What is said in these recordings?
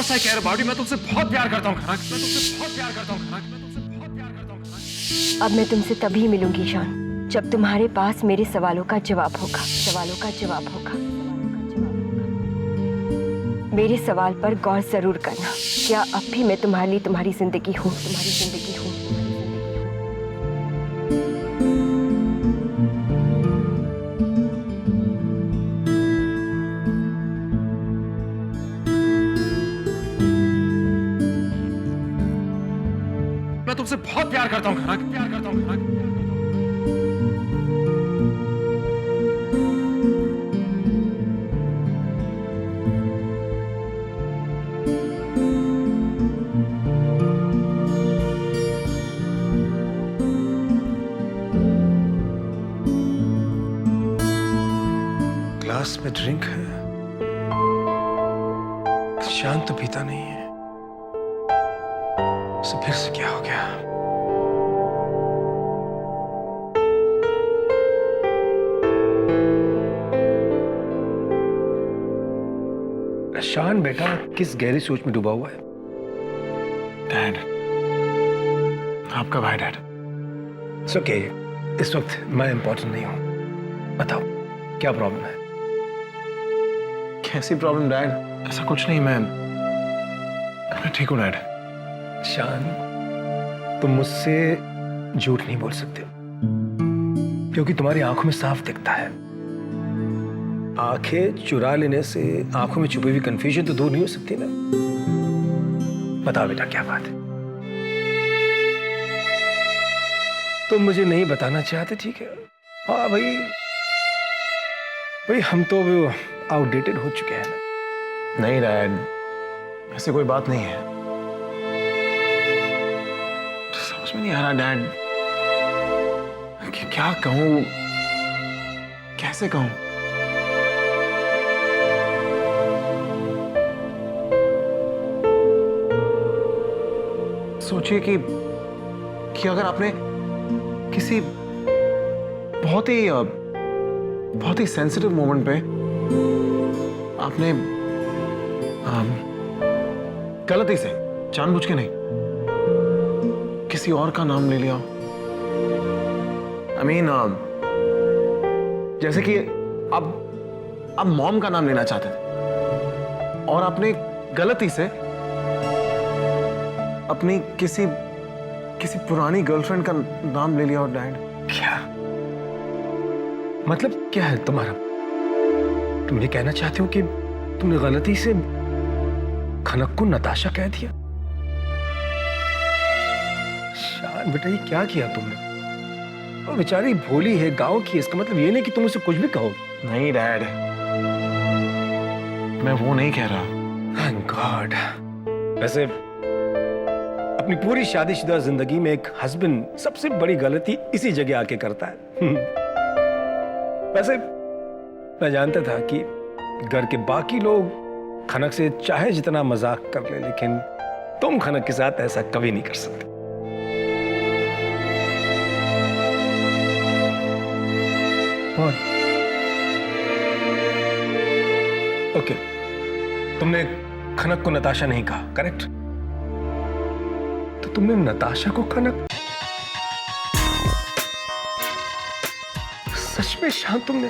Course I care about you. मैं तुमसे बहुत प्यार करता हूँ खनक, मैं तुमसे बहुत प्यार करता हूँ खनक, मैं तुमसे बहुत प्यार करता हूँ खनक। अब मैं तुमसे तभी मिलूंगी शॉन जब तुम्हारे पास मेरे सवालों का जवाब होगा, सवालों का जवाब होगा। मेरे सवाल पर गौर जरूर करना, क्या अब भी मैं तुम्हारे लिए तुम्हारी जिंदगी हूँ, तुम्हारी जिंदगी हूँ। मैं तुमसे बहुत प्यार करता हूँ खनक, प्यार करता हूँ खनक। ग्लास में ड्रिंक है, शांत तो पीता नहीं है। उसे फिर से क्या हो गया? शान बेटा किस गहरी सोच में डूबा हुआ है? डैड, आपका भाई डैड। इट्स ओके, इस वक्त मैं इंपॉर्टेंट नहीं हूं। बताओ क्या प्रॉब्लम है? कैसी प्रॉब्लम डैड? ऐसा कुछ नहीं, मैं ठीक हूँ डैड। शान, तुम मुझसे झूठ नहीं बोल सकते क्योंकि तुम्हारी आंखों में साफ दिखता है। आंखें चुरा लेने से आंखों में छुपी हुई कंफ्यूजन तो दूर नहीं हो सकती ना। बताओ बेटा क्या बात है? तुम मुझे नहीं बताना चाहते, ठीक है। हाँ भाई, हम तो आउटडेटेड हो चुके हैं ना। नहीं डैड, ऐसी कोई बात नहीं है। समझ में नहीं आ रहा डैड, क्या कहूं, कैसे कहूं। सोचिए कि अगर आपने किसी बहुत ही सेंसिटिव मोमेंट पे आपने गलती से, जानबूझ के नहीं, किसी और का नाम ले लिया। I mean, जैसे कि अब मॉम का नाम लेना चाहते थे और आपने गलती से अपनी किसी पुरानी गर्लफ्रेंड का नाम ले लिया। और डैड, क्या मतलब क्या है तुम्हारा? तुम ये कहना चाहते हो कि तुमने गलती से खनक को नताशा कह दिया? शान बेटा, ये क्या किया तुमने? और बेचारी भोली है, गांव की, इसका मतलब ये नहीं कि तुम उसे कुछ भी कहोगे। नहीं डैड, मैं वो नहीं कह रहा। Thank God. वैसे अपनी पूरी शादीशुदा जिंदगी में एक हस्बैंड सबसे बड़ी गलती इसी जगह आके करता है। वैसे मैं जानता था कि घर के बाकी लोग खनक से चाहे जितना मजाक कर ले, लेकिन तुम खनक के साथ ऐसा कभी नहीं कर सकते। और ओके, तुमने खनक को नताशा नहीं कहा, करेक्ट? तो तुमने नताशा को खनक? सच में शान तुमने?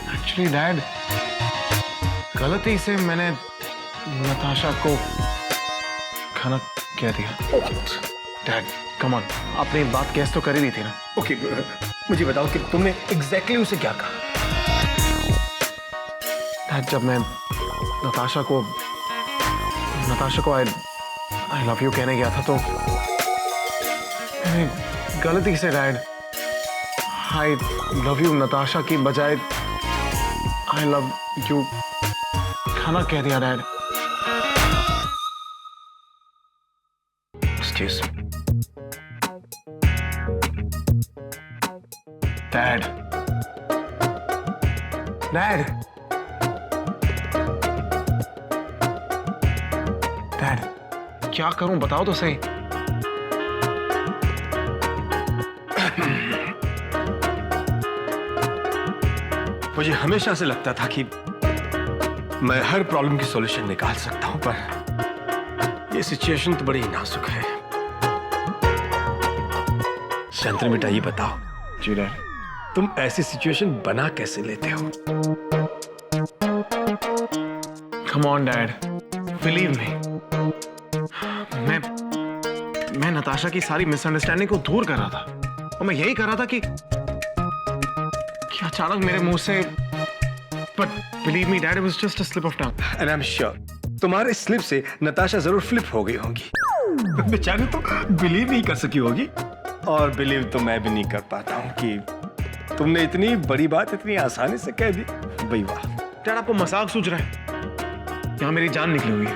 एक्चुअली डैड, गलती से मैंने नताशा को खनक कह दिया। डैड कम ऑन, आपने बात कैसे तो कर ही दी थी ना। ओके, मुझे बताओ कि तुमने एग्जैक्टली उसे क्या कहा? डैड, जब मैं नताशा को आई लव यू कहने गया था तो मैंने गलती से dad I love you Natasha की बजाय आई लव यू खनक कह दिया। Dad, excuse me. Dad, dad, dad, क्या करूं बताओ तो सही। मुझे हमेशा से लगता था कि मैं हर प्रॉब्लम की सॉल्यूशन निकाल सकता हूं, पर ये सिचुएशन तो बड़ी नाजुक है। शांति बेटा, ये बताओ, जी डैड। तुम ऐसी सिचुएशन बना कैसे लेते हो? Come on dad, believe me. मैं नताशा की सारी मिसअंडरस्टैंडिंग को दूर कर रहा था, और मैं यही कर रहा था कि अचानक मेरे मुंह से, but believe me dad, it was just a slip of tongue. And I am sure तुम्हारे स्लिप से नताशा जरूर फ्लिप हो गई होगी। बेचारी तो बिलीव नहीं कर सकी होगी, और बिलीव तो मैं भी नहीं कर पाता हूं कि तुमने इतनी बड़ी बात इतनी आसानी से कह दी। भाई वाह डैड, आपको मजाक सूझ रहा है? यहां मेरी जान निकली हुई है।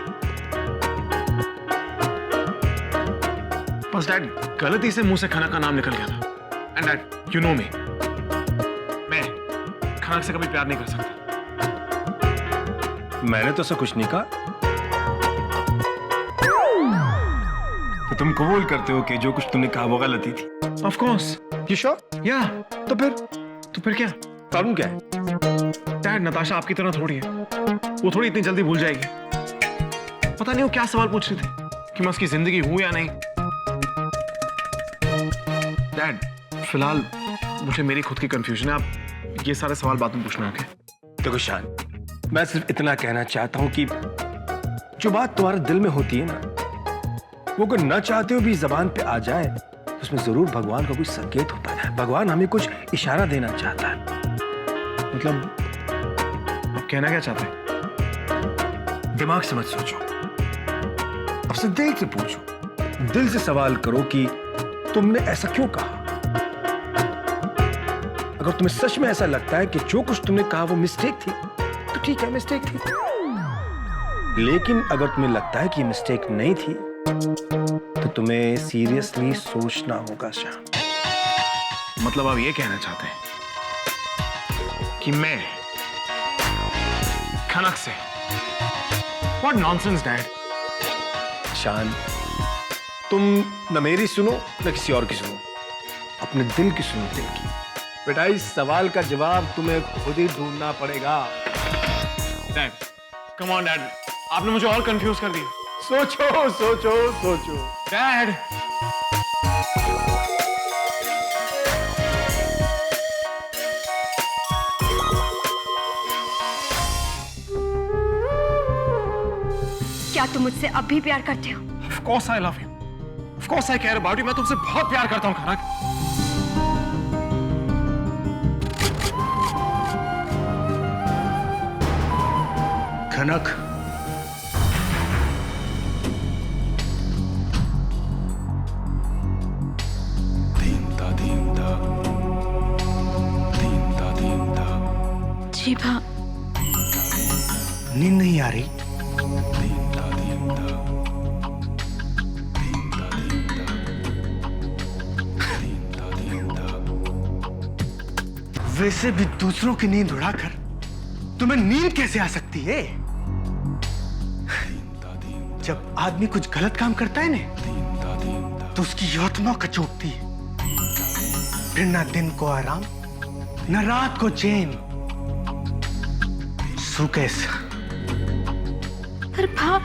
बस डैड, गलती से मुंह से खनक का नाम निकल गया था। एंड डैड, यू नो मी, मैं खनक से कभी प्यार नहीं कर सकता। मैंने तो ऐसा कुछ नहीं कहा। तो तुम कबूल करते हो कि जो कुछ तुमने कहा वो गलती थी? Of course. You sure? या तो फिर क्या प्रॉब्लम क्या है? डैड, नताशा आपकी तरह थोड़ी है, वो थोड़ी इतनी जल्दी भूल जाएगी। पता नहीं वो क्या सवाल पूछ रही थी कि मैं उसकी जिंदगी हूं या नहीं। डैड, फिलहाल मुझे मेरी खुद की कंफ्यूजन है, आप ये सारे सवाल बाद में पूछना। ओके? देखो शान, मैं सिर्फ इतना कहना चाहता हूं कि जो बात तुम्हारे दिल में होती है ना, वो अगर ना चाहते हो भी जबान पे आ जाए तो उसमें जरूर भगवान का कुछ संकेत होता है। भगवान हमें कुछ इशारा देना चाहता है। मतलब आप कहना क्या चाहते हैं? दिमाग से मत सोचो, अब से दिल से पूछो, दिल से सवाल करो कि तुमने ऐसा क्यों कहा। अगर तुम्हें सच में ऐसा लगता है कि जो कुछ तुमने कहा वो मिस्टेक थी, तो ठीक है, मिस्टेक थी। लेकिन अगर तुम्हें लगता है कि मिस्टेक नहीं थी, तो तुम्हें सीरियसली सोचना होगा श्याम। मतलब आप ये कहना चाहते हैं कि मैं खनक से? What nonsense, Dad? शान, तुम न मेरी सुनो न किसी और की सुनो, अपने दिल की सुनो, दिल की। बेटा, इस सवाल का जवाब तुम्हें खुद ही ढूंढना पड़ेगा। Dad, come on, Dad. आपने मुझे और कंफ्यूज कर दिया। सोचो सोचो सोचो। Dad. क्या तुम मुझसे अब भी प्यार करते हो? Of course I love you. Of course I care about you. मैं तुमसे बहुत प्यार करता हूँ खनक। खनक, जी भा, नींद नहीं आ रही? वैसे भी दूसरों की नींद उड़ाकर तुम्हें नींद कैसे आ सकती है? जब आदमी कुछ गलत काम करता है ना, तो उसकी आत्मा कचोटती है। फिर ना दिन को आराम, ना रात को चैन। सुकेश, पर भा,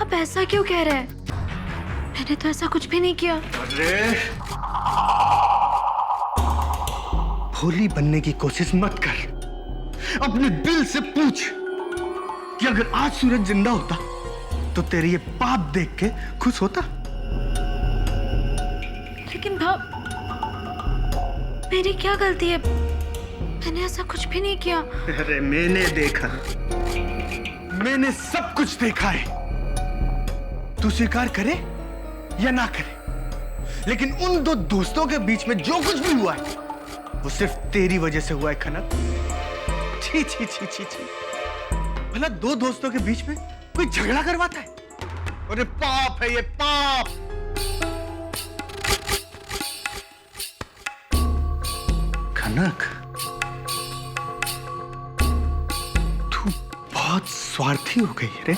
आप ऐसा क्यों कह रहे हैं? मैंने तो ऐसा कुछ भी नहीं किया। अरे, भोली बनने की कोशिश मत कर। अपने दिल से पूछ कि अगर आज सूरज जिंदा होता तो तेरे ये पाप देख के खुश होता? लेकिन भा, मेरी क्या गलती है? मैंने ऐसा कुछ भी नहीं किया। अरे मैंने देखा, मैंने सब कुछ देखा है। तू स्वीकार करे या ना करे, लेकिन उन दो दोस्तों के बीच में जो कुछ भी हुआ है वो सिर्फ तेरी वजह से हुआ है खनक। छी छी छी छी छी। भला दो दोस्तों के बीच में कोई झगड़ा करवाता है? अरे पाप है ये, पाप। खनक, तू बहुत स्वार्थी हो गई है रे।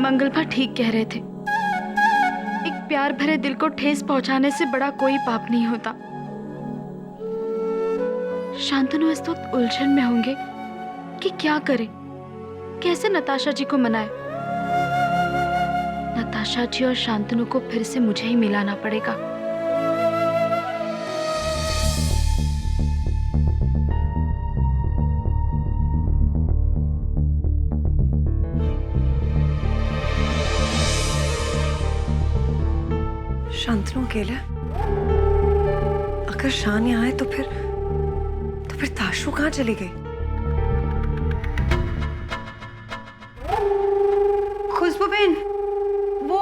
मंगल भा ठीक कह रहे थे। एक प्यार भरे दिल को ठेस पहुंचाने से बड़ा कोई पाप नहीं होता। शांतनु इस वक्त उलझन में होंगे कि क्या करे, कैसे नताशा जी को मनाए। नताशा जी और शांतनु को फिर से मुझे ही मिलाना पड़ेगा। शांतनु अकेला? अगर शान यहाँ है तो फिर ताशु कहाँ चली गई? खुशबू बहन, वो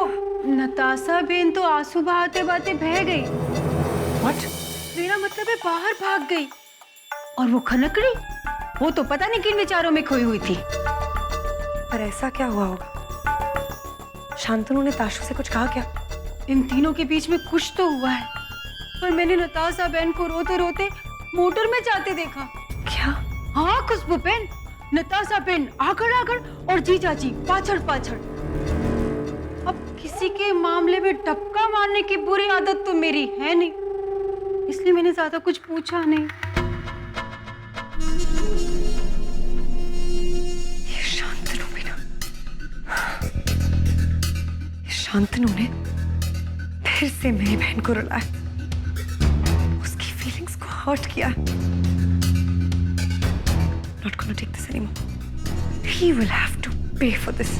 नताशा बहन तो आंसू बहाते बहाते बह गई। What? मेरा मतलब है बाहर भाग गई। और वो खनकड़ी, वो तो पता नहीं किन विचारों में खोई हुई थी। पर ऐसा क्या हुआ होगा? शांतनु ने ताशु से कुछ कहा क्या? इन तीनों के बीच में कुछ तो हुआ है, पर मैंने नताशा बहन को रोते रोते मोटर में जाते देखा। क्या? हाँ खुशबू बहन, नताशा बहन आकर आकर और जीजा जी पाछड़ पाछड़। अब किसी के मामले में टपका मारने की बुरी आदत तो मेरी है नहीं, इसलिए मैंने ज्यादा कुछ पूछा नहीं। ये शांतनु भी ना, शांतनु ने फिर से मेरी बहन को रुलाया, उसकी फीलिंग्स को हर्ट किया। Not gonna take this anymore. He will have to pay for this.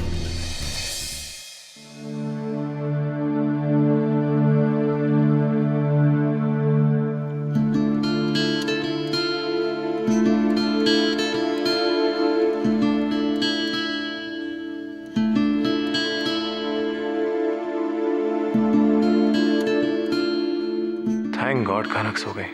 Thank God Kanak सो गई।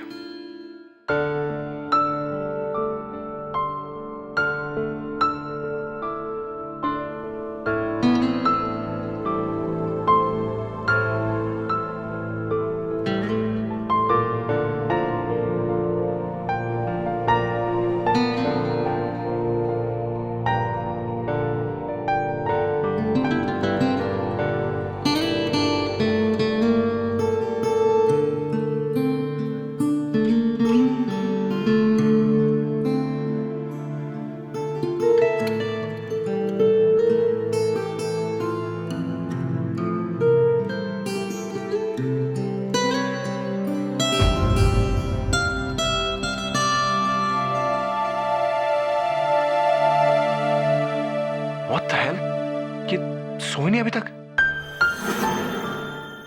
सोई नहीं अभी तक?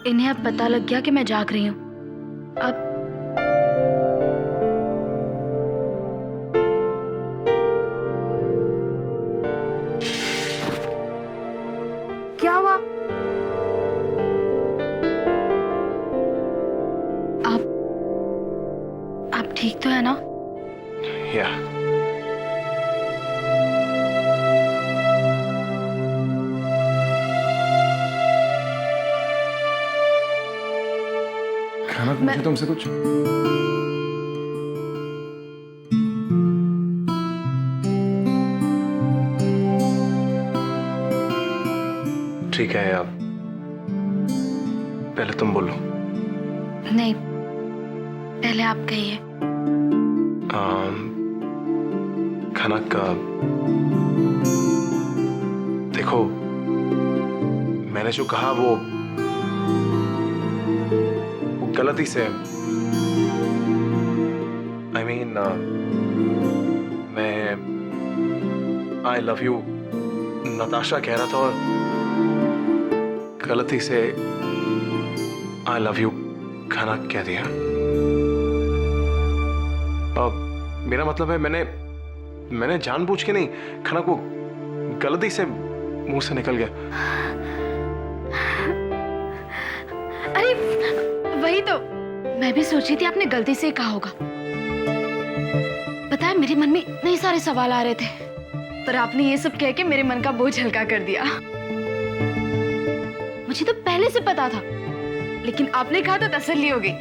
इन्हें अब पता लग गया कि मैं जाग रही हूँ। अब क्या हुआ? आप ठीक तो है ना? या खाना पूछे तुमसे कुछ? ठीक है, अब पहले तुम बोलो। नहीं, पहले आप कहिए। खनक, देखो मैंने जो कहा वो गलती से, I mean, मैं I love you नताशा कह रहा था और गलती से I love you खनक कह दिया। अब मेरा मतलब है मैंने जानबूझ के नहीं, खनक वो गलती से मुंह से निकल गया। अरे वही तो मैं भी सोच रही थी, आपने गलती से कहा होगा। पता है मेरे मन में इतने सारे सवाल आ रहे थे, पर आपने ये सब कह के मेरे मन का बोझ हल्का कर दिया। मुझे तो पहले से पता था, लेकिन आपने कहा तो तसल्ली हो गई।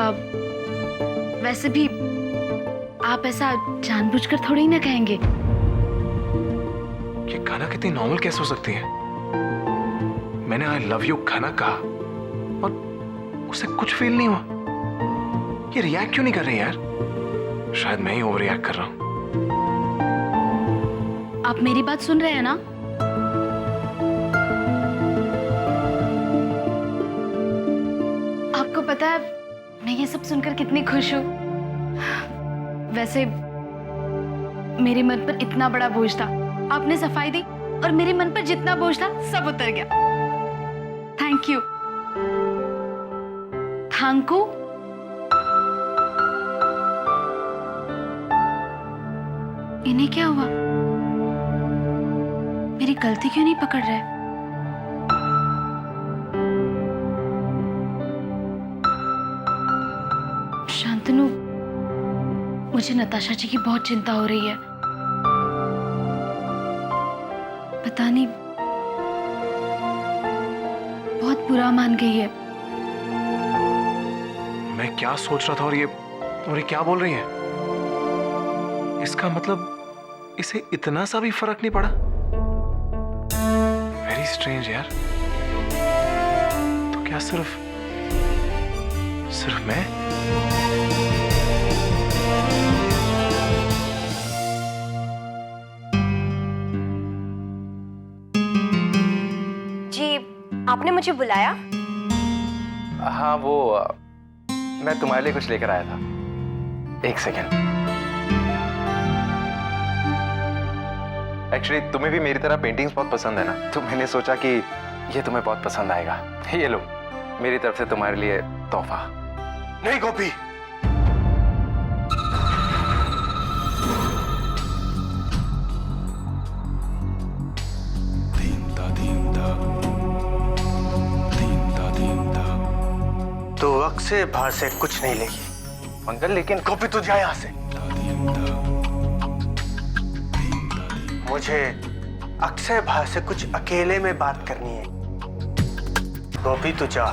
अब वैसे भी आप ऐसा जानबूझकर थोड़ी ना कहेंगे। ये खाना कितनी नॉर्मल कैसे हो सकती है? मैंने आई लव यू खाना कहा और उसे कुछ फील नहीं हुआ। ये रिएक्ट क्यों नहीं कर रही यार? शायद मैं ही ओवर रिएक्ट कर रहा हूं। आप मेरी बात सुन रहे हैं ना? आपको पता है मैं ये सब सुनकर कितनी खुश हूँ। वैसे मेरे मन पर इतना बड़ा बोझ था, आपने सफाई दी और मेरे मन पर जितना बोझ था सब उतर गया। Thank you. Thank you. इन्हें क्या हुआ? मेरी गलती क्यों नहीं पकड़ रहे? शांतनु, मुझे नताशा जी की बहुत चिंता हो रही है। पता नहीं, बहुत बुरा मान गई है। मैं क्या सोच रहा था और ये क्या बोल रही है? इसका मतलब इसे इतना सा भी फर्क नहीं पड़ा। वेरी स्ट्रेंज यार। तो क्या सिर्फ मैं? जी, आपने मुझे बुलाया? हाँ, वो मैं तुम्हारे लिए कुछ लेकर आया था। एक सेकेंड। एक्चुअली तुम्हें भी मेरी तरह पेंटिंग्स बहुत पसंद है ना, तो मैंने सोचा कि ये तुम्हें बहुत पसंद आएगा। ये लो, मेरी तरफ से तुम्हारे लिए तोहफा। नहीं गोपी, तो अक्षय भा से कुछ नहीं लेगी। मंगल, लेकिन गोपी तू जा यहां से। मुझे अक्षय भा से कुछ अकेले में बात करनी है। गोपी तू जा।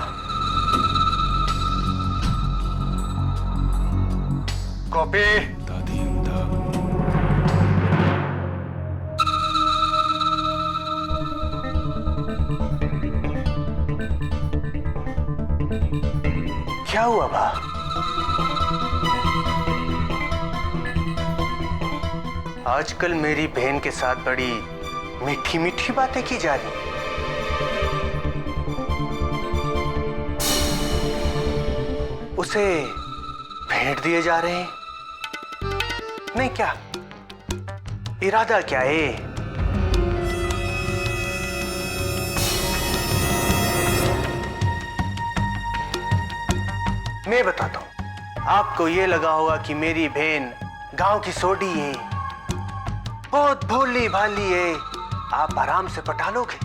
गोपी, क्या हुआ भा? आजकल मेरी बहन के साथ बड़ी मीठी मीठी बातें की जा रही। उसे भेंट दिए जा रहे हैं। नहीं, क्या इरादा क्या है? मैं बताता हूं। आपको ये लगा होगा कि मेरी बहन गांव की सोडी है, बहुत भोली भाली है, आप आराम से पटा लोगे।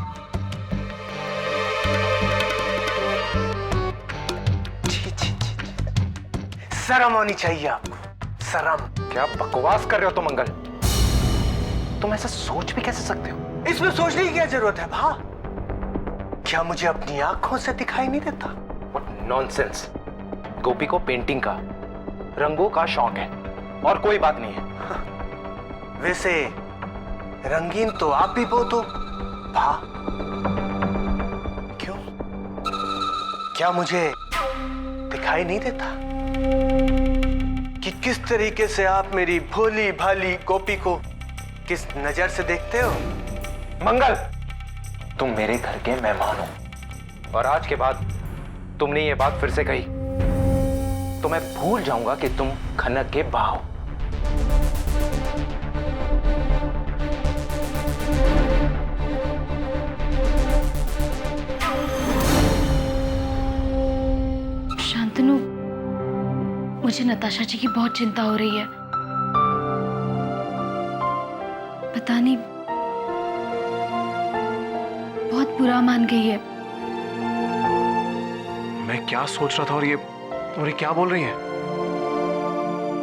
छी, छी, छी। शर्म होनी चाहिए आपको, शर्म। क्या बकवास कर रहे हो तुम मंगल? तुम ऐसा सोच भी कैसे सकते हो? इसमें सोचने की क्या जरूरत है भा? क्या मुझे अपनी आंखों से दिखाई नहीं देता? What nonsense! गोपी को पेंटिंग का, रंगों का शौक है और कोई बात नहीं है। वैसे रंगीन तो आप भी बहुत हो भा। क्यों? क्या मुझे दिखाई नहीं देता कि किस तरीके से आप मेरी भोली भाली गोपी को किस नजर से देखते हो? मंगल, तुम मेरे घर के मेहमान हो और आज के बाद तुमने ये बात फिर से कही तो मैं भूल जाऊंगा कि तुम खनक के बा हो। शांतनु, मुझे नताशा जी की बहुत चिंता हो रही है। पता नहीं, बहुत बुरा मान गई है। मैं क्या सोच रहा था और ये क्या बोल रही है?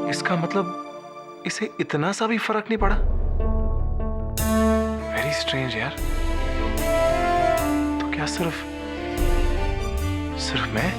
इसका मतलब इसे इतना सा भी फर्क नहीं पड़ा। वेरी स्ट्रेंज यार। तो क्या सिर्फ मैं?